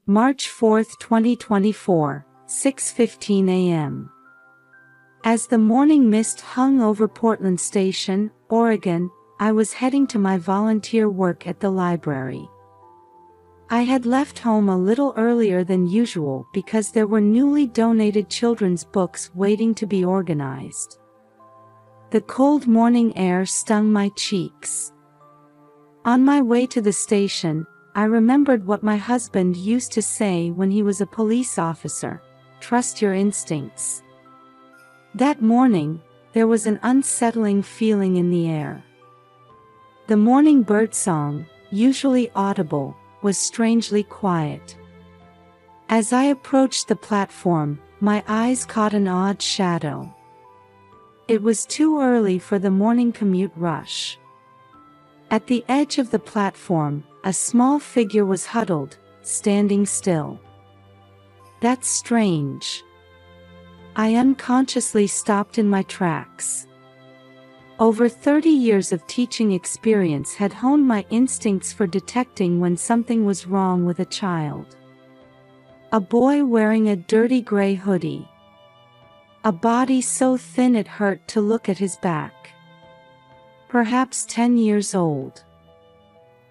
March 4, 2024, 6:15 a.m. As the morning mist hung over Portland Station, Oregon, I was heading to my volunteer work at the library. I had left home a little earlier than usual because there were newly donated children's books waiting to be organized. The cold morning air stung my cheeks. On my way to the station, I remembered what my husband used to say when he was a police officer: trust your instincts. That morning, there was an unsettling feeling in the air. The morning birdsong, usually audible, was strangely quiet. As I approached the platform, my eyes caught an odd shadow. It was too early for the morning commute rush. At the edge of the platform, a small figure was huddled, standing still. That's strange. I unconsciously stopped in my tracks. Over 30 years of teaching experience had honed my instincts for detecting when something was wrong with a child. A boy wearing a dirty gray hoodie. A body so thin it hurt to look at his back. Perhaps 10 years old.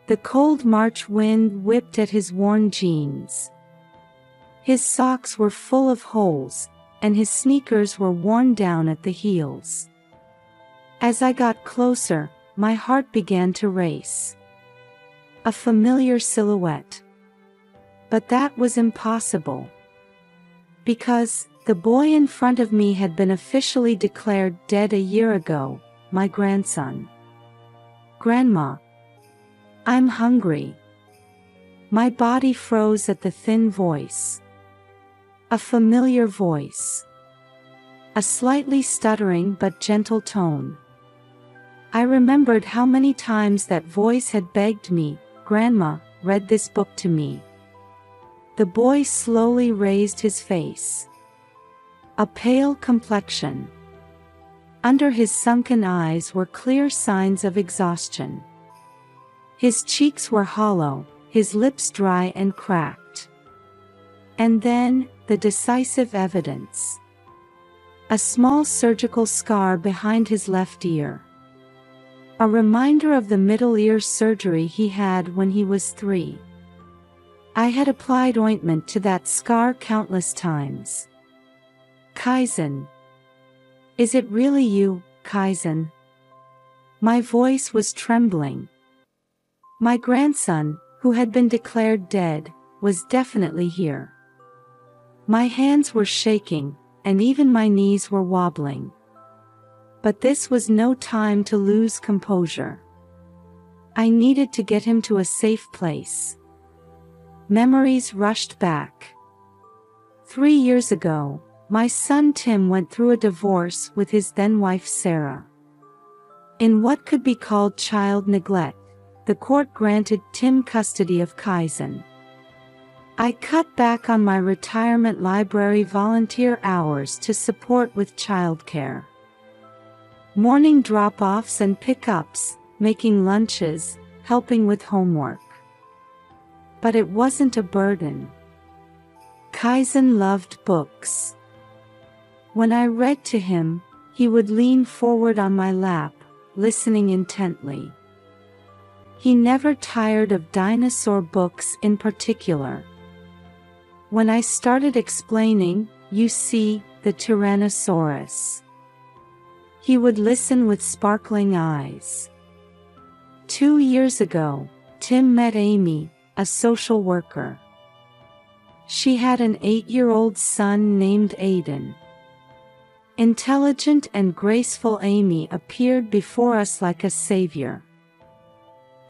The cold March wind whipped at his worn jeans. His socks were full of holes, and his sneakers were worn down at the heels. As I got closer, my heart began to race. A familiar silhouette. But that was impossible. Because the boy in front of me had been officially declared dead a year ago, my grandson. Grandma. I'm hungry. My body froze at the thin voice. A familiar voice. A slightly stuttering but gentle tone. I remembered how many times that voice had begged me, "Grandma, read this book to me." The boy slowly raised his face. A pale complexion. Under his sunken eyes were clear signs of exhaustion. His cheeks were hollow, his lips dry and cracked. And then, the decisive evidence. A small surgical scar behind his left ear. A reminder of the middle ear surgery he had when he was 3. I had applied ointment to that scar countless times. Kaizen. Is it really you, Kaizen? My voice was trembling. My grandson, who had been declared dead, was definitely here. My hands were shaking, and even my knees were wobbling. But this was no time to lose composure. I needed to get him to a safe place. Memories rushed back. 3 years ago, my son Tim went through a divorce with his then-wife Sarah. In what could be called child neglect, the court granted Tim custody of Kaizen. I cut back on my retirement library volunteer hours to support with childcare. Morning drop-offs and pickups, making lunches, helping with homework. But it wasn't a burden. Kaizen loved books. When I read to him, he would lean forward on my lap, listening intently. He never tired of dinosaur books in particular. When I started explaining, you see, the Tyrannosaurus, he would listen with sparkling eyes. 2 years ago, Tim met Amy, a social worker. She had an 8-year-old son named Aiden. Intelligent and graceful Amy appeared before us like a savior.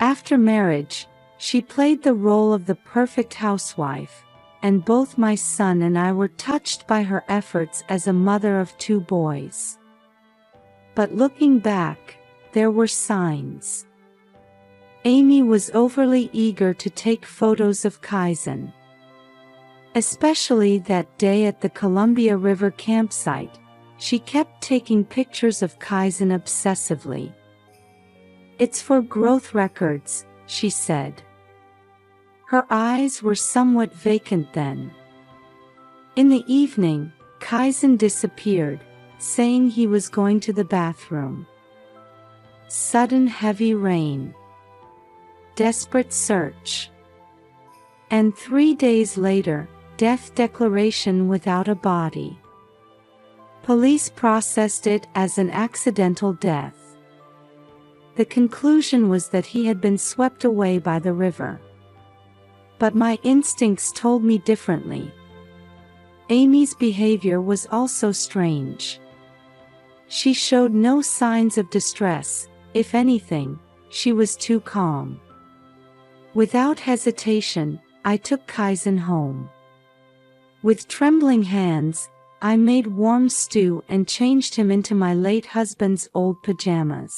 After marriage, she played the role of the perfect housewife, and both my son and I were touched by her efforts as a mother of 2 boys. But looking back, there were signs. Amy was overly eager to take photos of Kaizen. Especially that day at the Columbia River campsite, she kept taking pictures of Kaizen obsessively. "It's for growth records," she said. Her eyes were somewhat vacant then. In the evening, Kaizen disappeared, saying he was going to the bathroom. Sudden heavy rain. Desperate search. And 3 days later, death declaration without a body. Police processed it as an accidental death. The conclusion was that he had been swept away by the river. But my instincts told me differently. Amy's behavior was also strange. She showed no signs of distress. If anything, she was too calm. Without hesitation, I took Kaizen home. With trembling hands, I made warm stew and changed him into my late husband's old pajamas.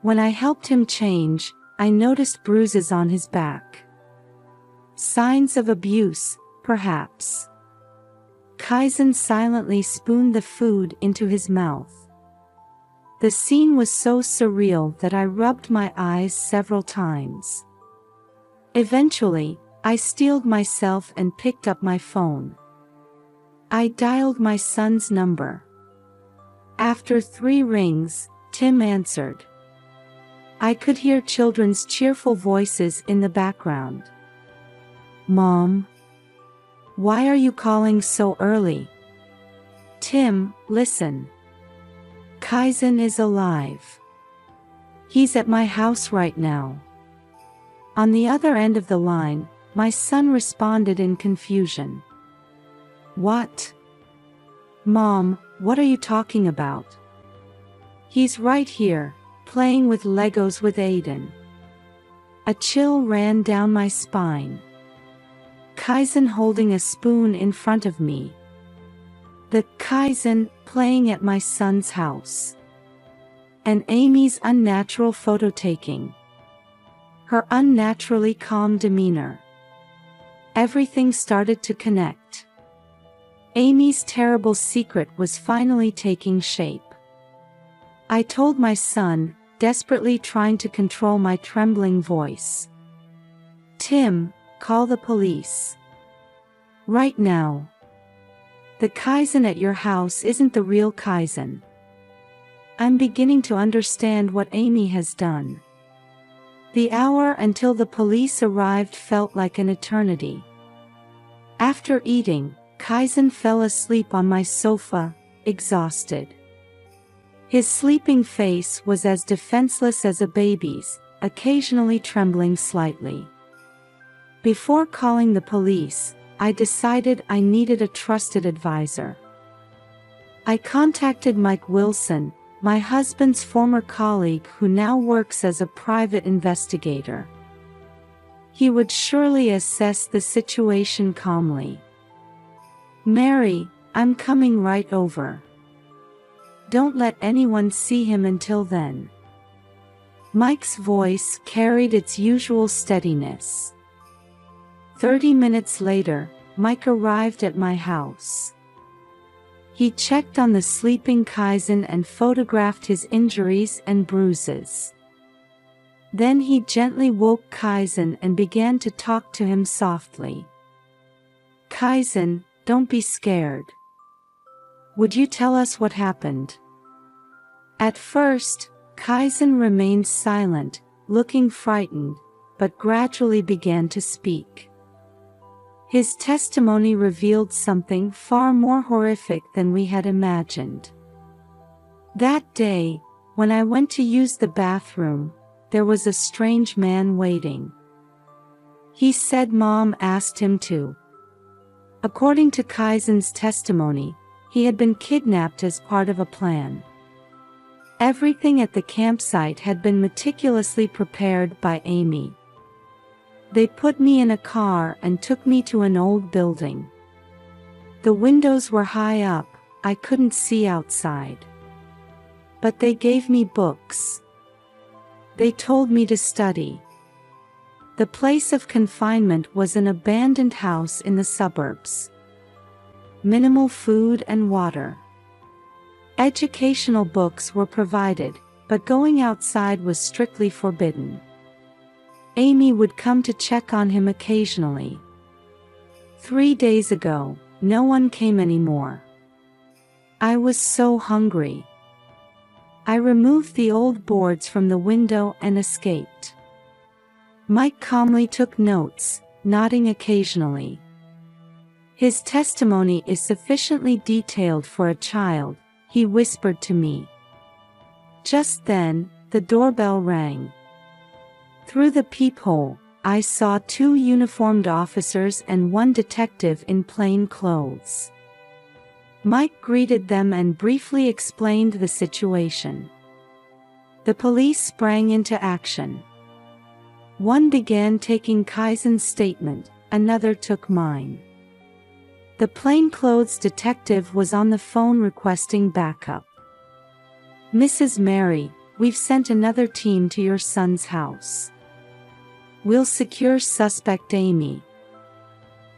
When I helped him change, I noticed bruises on his back. Signs of abuse, perhaps. Kaizen silently spooned the food into his mouth. The scene was so surreal that I rubbed my eyes several times. Eventually, I steeled myself and picked up my phone. I dialed my son's number. After 3 rings, Tim answered. I could hear children's cheerful voices in the background. Mom? Why are you calling so early? Tim, listen. Kaizen is alive. He's at my house right now. On the other end of the line, my son responded in confusion. What? Mom, what are you talking about? He's right here, playing with Legos with Aiden. A chill ran down my spine. Kaizen holding a spoon in front of me. The Kaizen playing at my son's house. And Amy's unnatural photo taking. Her unnaturally calm demeanor. Everything started to connect. Amy's terrible secret was finally taking shape. I told my son, desperately trying to control my trembling voice. Tim, call the police. Right now. The Kaizen at your house isn't the real Kaizen. I'm beginning to understand what Amy has done. The hour until the police arrived felt like an eternity. After eating, Kaizen fell asleep on my sofa, exhausted. His sleeping face was as defenseless as a baby's, occasionally trembling slightly. Before calling the police, I decided I needed a trusted advisor. I contacted Mike Wilson, my husband's former colleague who now works as a private investigator. He would surely assess the situation calmly. Mary, I'm coming right over. Don't let anyone see him until then. Mike's voice carried its usual steadiness. 30 minutes later, Mike arrived at my house. He checked on the sleeping Kaizen and photographed his injuries and bruises. Then he gently woke Kaizen and began to talk to him softly. Kaizen, don't be scared. Would you tell us what happened? At first, Kaizen remained silent, looking frightened, but gradually began to speak. His testimony revealed something far more horrific than we had imagined. That day, when I went to use the bathroom, there was a strange man waiting. He said Mom asked him to. According to Kaizen's testimony, he had been kidnapped as part of a plan. Everything at the campsite had been meticulously prepared by Amy. They put me in a car and took me to an old building. The windows were high up, I couldn't see outside. But they gave me books. They told me to study. The place of confinement was an abandoned house in the suburbs. Minimal food and water. Educational books were provided, but going outside was strictly forbidden. Amy would come to check on him occasionally. 3 days ago, no one came anymore. I was so hungry. I removed the old boards from the window and escaped. Mike calmly took notes, nodding occasionally. His testimony is sufficiently detailed for a child, he whispered to me. Just then, the doorbell rang. Through the peephole, I saw 2 uniformed officers and 1 detective in plain clothes. Mike greeted them and briefly explained the situation. The police sprang into action. One began taking Kaizen's statement, another took mine. The plainclothes detective was on the phone requesting backup. Mrs. Mary, we've sent another team to your son's house. We'll secure suspect Amy.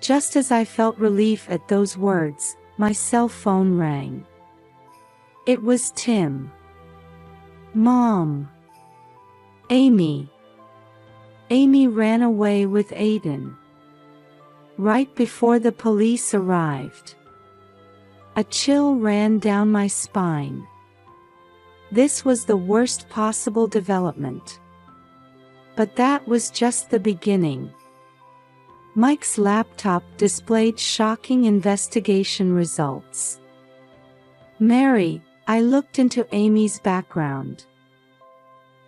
Just as I felt relief at those words, my cell phone rang. It was Tim. Mom. Amy. Amy ran away with Aiden. Right before the police arrived. A chill ran down my spine. This was the worst possible development. But that was just the beginning. Mike's laptop displayed shocking investigation results. Mary, I looked into Amy's background.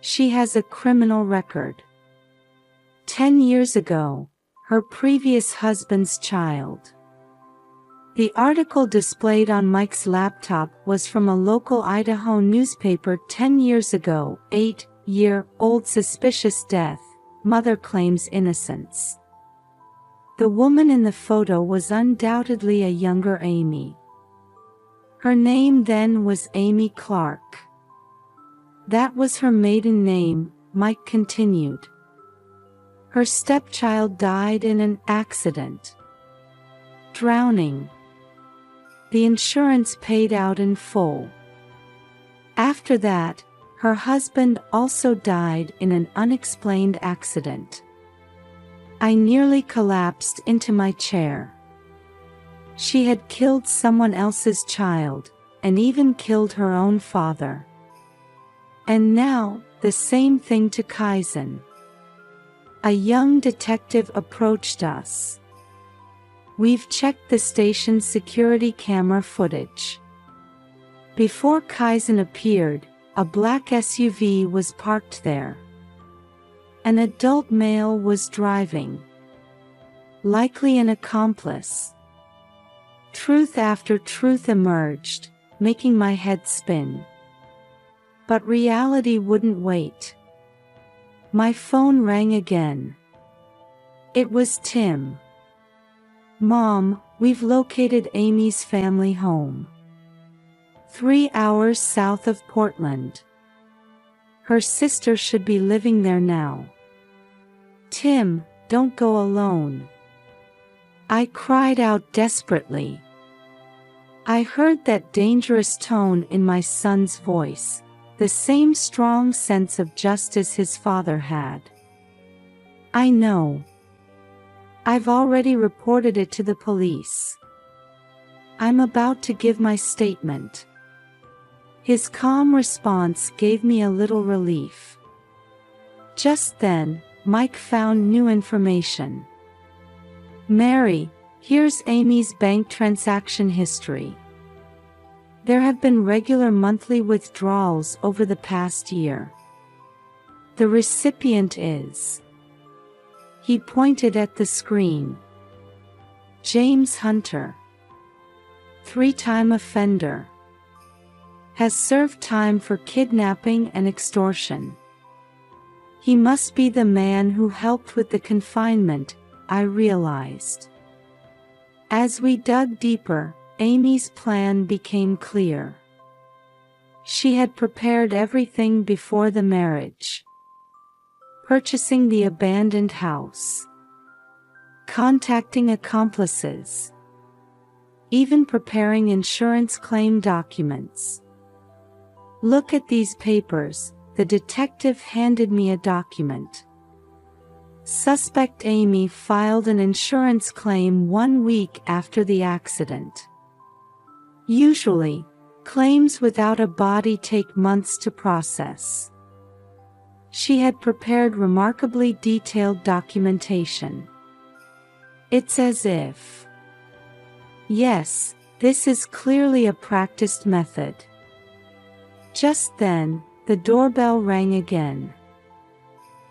She has a criminal record. 10 years ago, her previous husband's child. The article displayed on Mike's laptop was from a local Idaho newspaper 10 years ago. 8-year-old suspicious death, mother claims innocence. The woman in the photo was undoubtedly a younger Amy. Her name then was Amy Clark. That was her maiden name, Mike continued. Her stepchild died in an accident. Drowning. The insurance paid out in full. After that, her husband also died in an unexplained accident. I nearly collapsed into my chair. She had killed someone else's child, and even killed her own father. And now, the same thing to Kaizen. A young detective approached us. We've checked the station's security camera footage. Before Kaizen appeared, a black SUV was parked there. An adult male was driving. Likely an accomplice. Truth after truth emerged, making my head spin. But reality wouldn't wait. My phone rang again. It was Tim. Mom, we've located Amy's family home. 3 hours south of Portland. Her sister should be living there now. Tim, don't go alone. I cried out desperately. I heard that dangerous tone in my son's voice, the same strong sense of justice his father had. I know. I've already reported it to the police. I'm about to give my statement. His calm response gave me a little relief. Just then, Mike found new information. Mary, here's Amy's bank transaction history. There have been regular monthly withdrawals over the past year. The recipient is... He pointed at the screen. James Hunter. 3-time offender. Has served time for kidnapping and extortion. He must be the man who helped with the confinement, I realized. As we dug deeper, Amy's plan became clear. She had prepared everything before the marriage. Purchasing the abandoned house. Contacting accomplices. Even preparing insurance claim documents. Look at these papers, the detective handed me a document. Suspect Amy filed an insurance claim 1 week after the accident. Usually, claims without a body take months to process. She had prepared remarkably detailed documentation. It's as if, yes, this is clearly a practiced method. Just then, the doorbell rang again.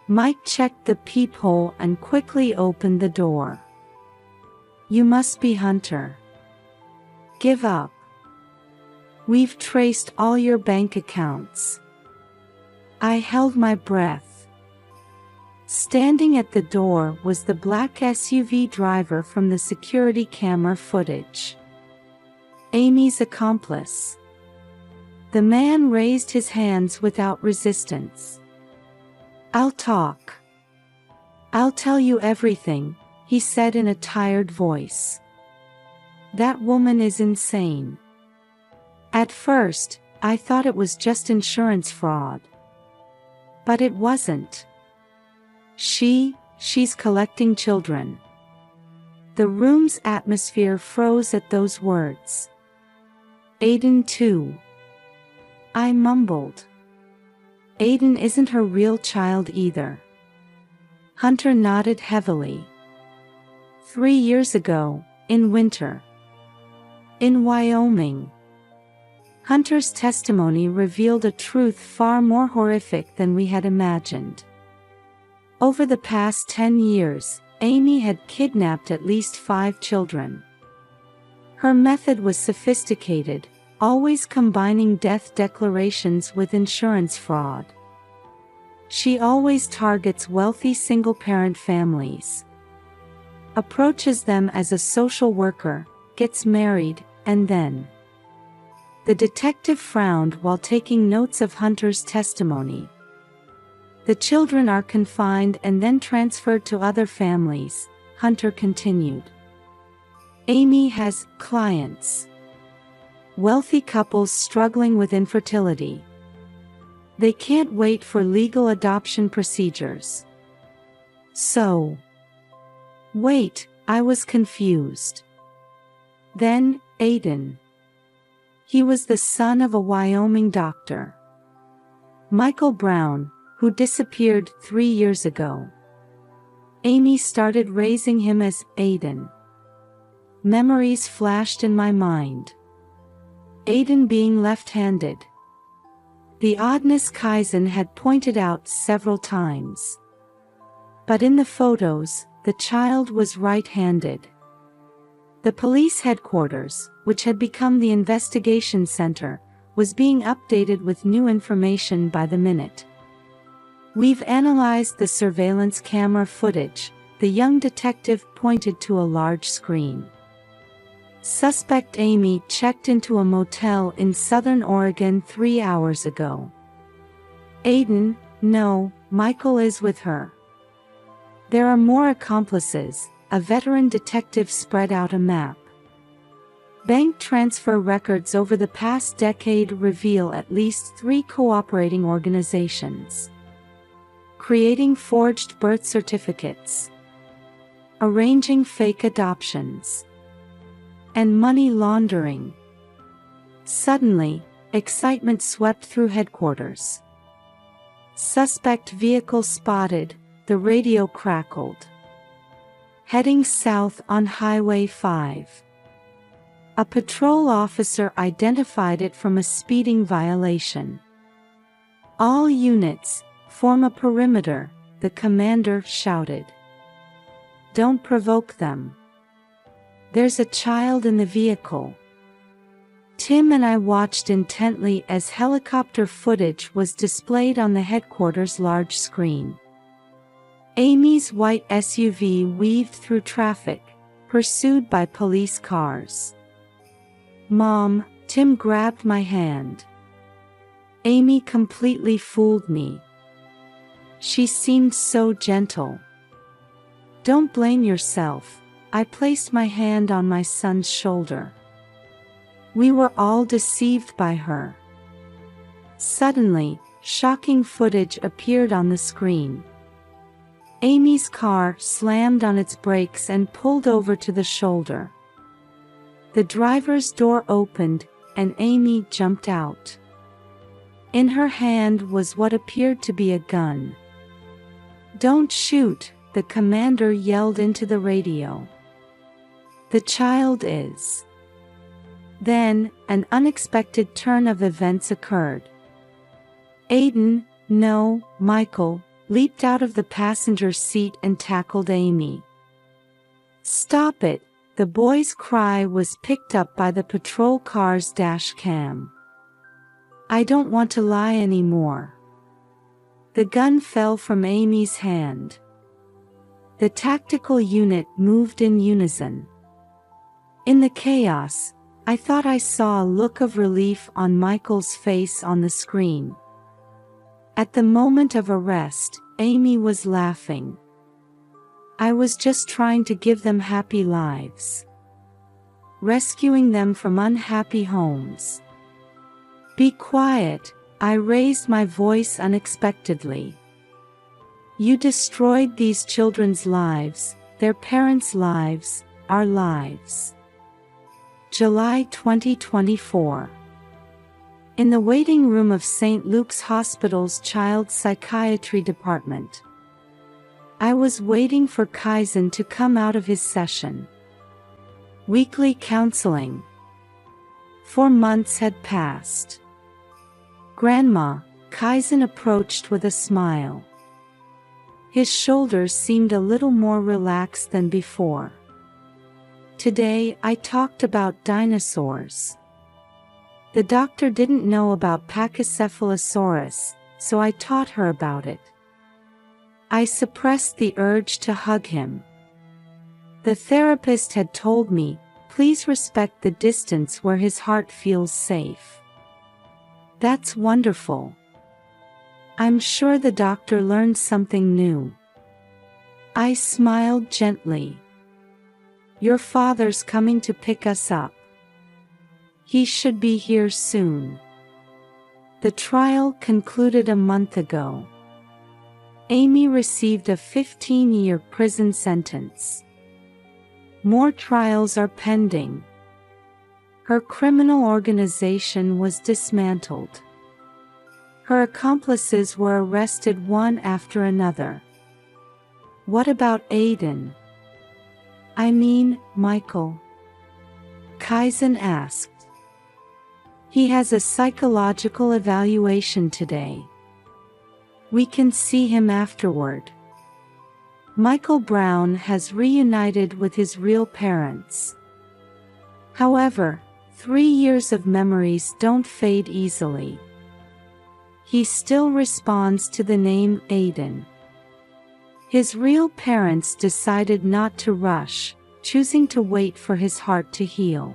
Mike checked the peephole and quickly opened the door. You must be Hunter. Give up. We've traced all your bank accounts. I held my breath. Standing at the door was the black SUV driver from the security camera footage. Amy's accomplice. The man raised his hands without resistance. I'll talk. I'll tell you everything, he said in a tired voice. That woman is insane. At first, I thought it was just insurance fraud. But it wasn't. She's collecting children. The room's atmosphere froze at those words. Aiden too. I mumbled. Aiden isn't her real child either. Hunter nodded heavily. 3 years ago, in winter. In Wyoming. Hunter's testimony revealed a truth far more horrific than we had imagined. Over the past 10 years, Amy had kidnapped at least 5 children. Her method was sophisticated, always combining death declarations with insurance fraud. She always targets wealthy single-parent families. Approaches them as a social worker, gets married, and then. The detective frowned while taking notes of Hunter's testimony. The children are confined and then transferred to other families, Hunter continued. Amy has clients. Wealthy couples struggling with infertility. They can't wait for legal adoption procedures. So. Wait, I was confused. Then, Aiden. He was the son of a Wyoming doctor. Michael Brown, who disappeared 3 years ago. Amy started raising him as Aiden. Memories flashed in my mind. Aiden being left-handed. The oddness Kaizen had pointed out several times. But in the photos, the child was right-handed. The police headquarters, which had become the investigation center, was being updated with new information by the minute. We've analyzed the surveillance camera footage, the young detective pointed to a large screen. Suspect Amy checked into a motel in Southern Oregon 3 hours ago. Aiden, no, Michael is with her. There are more accomplices, a veteran detective spread out a map. Bank transfer records over the past decade reveal at least 3 cooperating organizations. Creating forged birth certificates. Arranging fake adoptions. And money laundering. Suddenly, excitement swept through headquarters. Suspect vehicle spotted, the radio crackled. Heading south on Highway 5. A patrol officer identified it from a speeding violation. All units, form a perimeter, the commander shouted. Don't provoke them. There's a child in the vehicle. Tim and I watched intently as helicopter footage was displayed on the headquarters' large screen. Amy's white SUV weaved through traffic, pursued by police cars. Mom, Tim grabbed my hand. Amy completely fooled me. She seemed so gentle. Don't blame yourself. I placed my hand on my son's shoulder. We were all deceived by her. Suddenly, shocking footage appeared on the screen. Amy's car slammed on its brakes and pulled over to the shoulder. The driver's door opened, and Amy jumped out. In her hand was what appeared to be a gun. "Don't shoot," the commander yelled into the radio. "The child is." Then, an unexpected turn of events occurred. Aiden, no, Michael, leaped out of the passenger seat and tackled Amy. "Stop it!" The boy's cry was picked up by the patrol car's dash cam. "I don't want to lie anymore." The gun fell from Amy's hand. The tactical unit moved in unison. In the chaos, I thought I saw a look of relief on Michael's face on the screen. At the moment of arrest, Amy was laughing. I was just trying to give them happy lives. Rescuing them from unhappy homes. "Be quiet," I raised my voice unexpectedly. "You destroyed these children's lives, their parents' lives, our lives." July 2024. In the waiting room of St. Luke's Hospital's Child Psychiatry Department. I was waiting for Kaizen to come out of his session. Weekly counseling. 4 months had passed. "Grandma," Kaizen approached with a smile. His shoulders seemed a little more relaxed than before. "Today I talked about dinosaurs. The doctor didn't know about Pachycephalosaurus, so I taught her about it." I suppressed the urge to hug him. The therapist had told me, "Please respect the distance where his heart feels safe." That's wonderful. I'm sure the doctor learned something new. I smiled gently. "Your father's coming to pick us up. He should be here soon." The trial concluded a month ago. Amy received a 15-year prison sentence. More trials are pending. Her criminal organization was dismantled. Her accomplices were arrested one after another. What about Aiden? I mean, Michael? Kaizen asked. He has a psychological evaluation today. We can see him afterward. Michael Brown has reunited with his real parents. However, 3 years of memories don't fade easily. He still responds to the name Aiden. His real parents decided not to rush, choosing to wait for his heart to heal.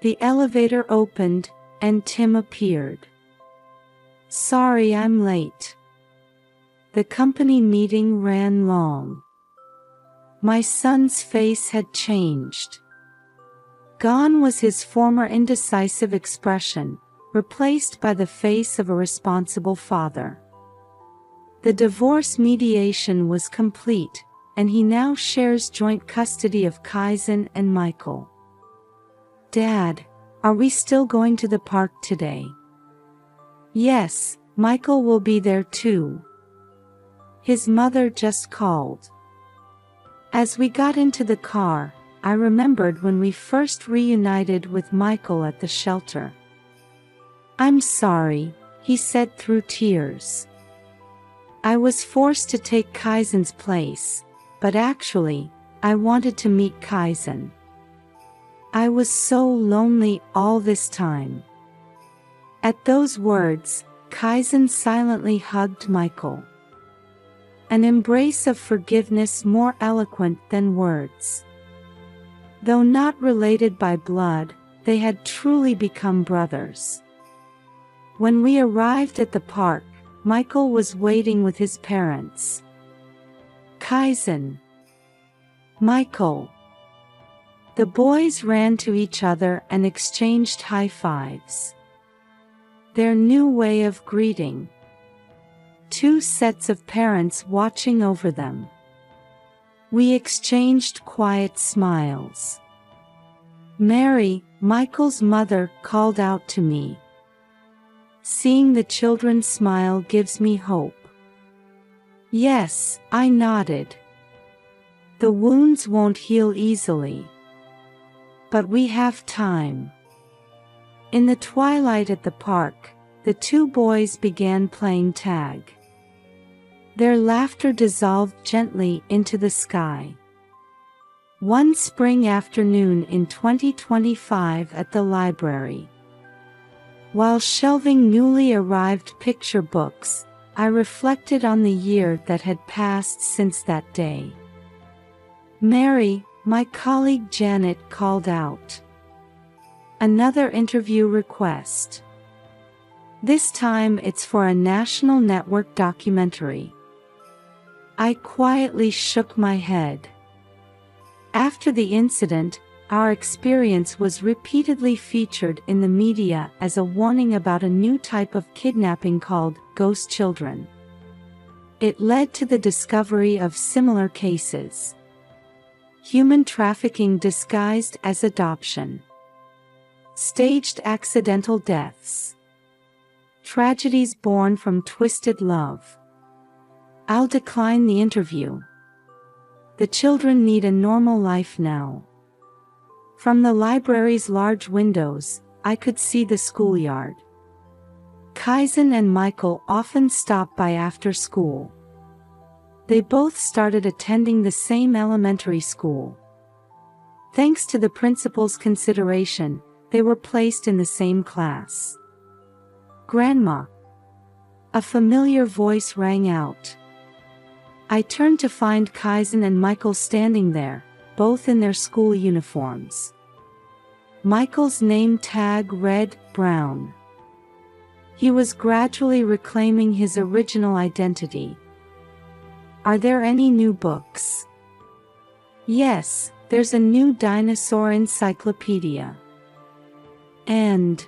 The elevator opened, and Tim appeared. "Sorry I'm late. The company meeting ran long." My son's face had changed. Gone was his former indecisive expression, replaced by the face of a responsible father. The divorce mediation was complete, and he now shares joint custody of Kaizen and Michael. "Dad, are we still going to the park today?" "Yes, Michael will be there too. His mother just called." As we got into the car, I remembered when we first reunited with Michael at the shelter. "I'm sorry," he said through tears. "I was forced to take Kaizen's place, but actually, I wanted to meet Kaizen. I was so lonely all this time." At those words, Kaizen silently hugged Michael. An embrace of forgiveness more eloquent than words. Though not related by blood, they had truly become brothers. When we arrived at the park, Michael was waiting with his parents. "Kaizen. Michael." The boys ran to each other and exchanged high fives. Their new way of greeting. two sets of parents watching over them. We exchanged quiet smiles. Mary, Michael's mother, called out to me. Seeing the children smile gives me hope. Yes, I nodded. The wounds won't heal easily. But we have time. In the twilight at the park, the two boys began playing tag. Their laughter dissolved gently into the sky. One spring afternoon in 2025 at the library. While shelving newly arrived picture books, I reflected on the year that had passed since that day. Mary, my colleague Janet, called out. Another interview request. This time it's for a national network documentary. I quietly shook my head. After the incident, our experience was repeatedly featured in the media as a warning about a new type of kidnapping called ghost children. It led to the discovery of similar cases. Human trafficking disguised as adoption. Staged accidental deaths. Tragedies born from twisted love. I'll decline the interview. The children need a normal life now. From the library's large windows, I could see the schoolyard. Kaizen and Michael often stopped by after school. They both started attending the same elementary school. Thanks to the principal's consideration, they were placed in the same class. Grandma. A familiar voice rang out. I turned to find Kaizen and Michael standing there, both in their school uniforms. Michael's name tag read Brown. He was gradually reclaiming his original identity. Are there any new books? Yes, there's a new dinosaur encyclopedia. And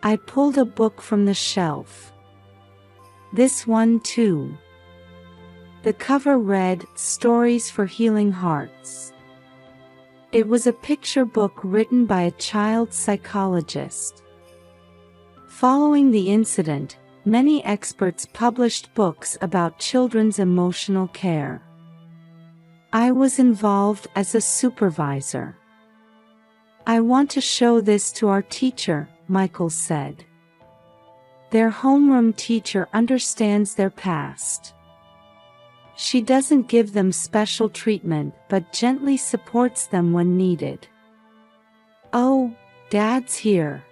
I pulled a book from the shelf. This one too. The cover read, Stories for Healing Hearts. It was a picture book written by a child psychologist. Following the incident, many experts published books about children's emotional care. I was involved as a supervisor. I want to show this to our teacher, Michael said. Their homeroom teacher understands their past. She doesn't give them special treatment but gently supports them when needed. Oh, Dad's here.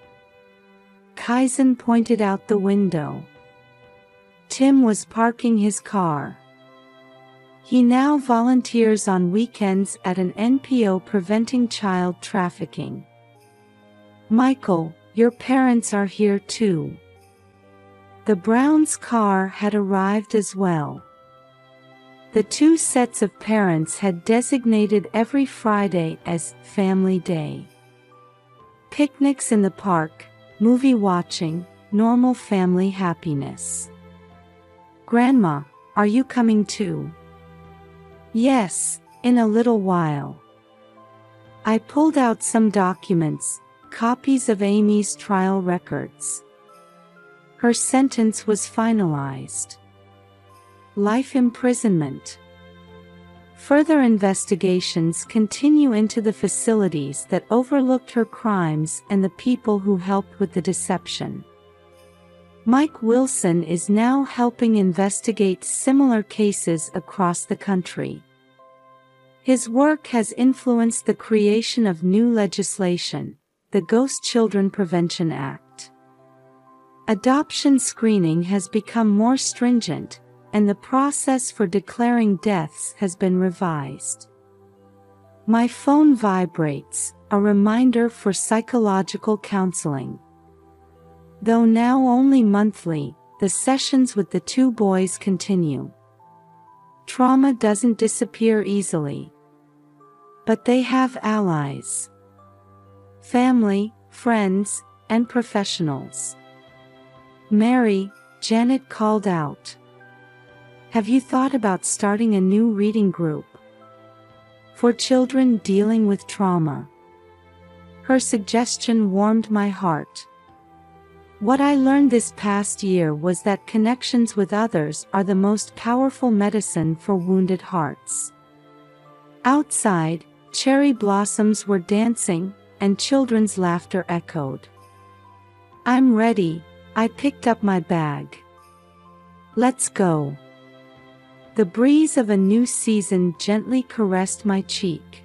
Kaizen pointed out the window. Tim was parking his car. He now volunteers on weekends at an NPO preventing child trafficking. Michael, your parents are here too. The Browns' car had arrived as well. The two sets of parents had designated every Friday as Family Day. Picnics in the park, movie watching, normal family happiness. Grandma, are you coming too? Yes, in a little while. I pulled out some documents, copies of Amy's trial records. Her sentence was finalized. Life imprisonment. Further investigations continue into the facilities that overlooked her crimes and the people who helped with the deception. Mike Wilson is now helping investigate similar cases across the country. His work has influenced the creation of new legislation, the Ghost Children Prevention Act. Adoption screening has become more stringent, and the process for declaring deaths has been revised. My phone vibrates, a reminder for psychological counseling. Though now only monthly, the sessions with the two boys continue. Trauma doesn't disappear easily. But they have allies. Family, friends, and professionals. Mary, Janet called out. Have you thought about starting a new reading group for children dealing with trauma? Her suggestion warmed my heart. What I learned this past year was that connections with others are the most powerful medicine for wounded hearts. Outside, cherry blossoms were dancing, and children's laughter echoed. I'm ready, I picked up my bag. Let's go. The breeze of a new season gently caressed my cheek.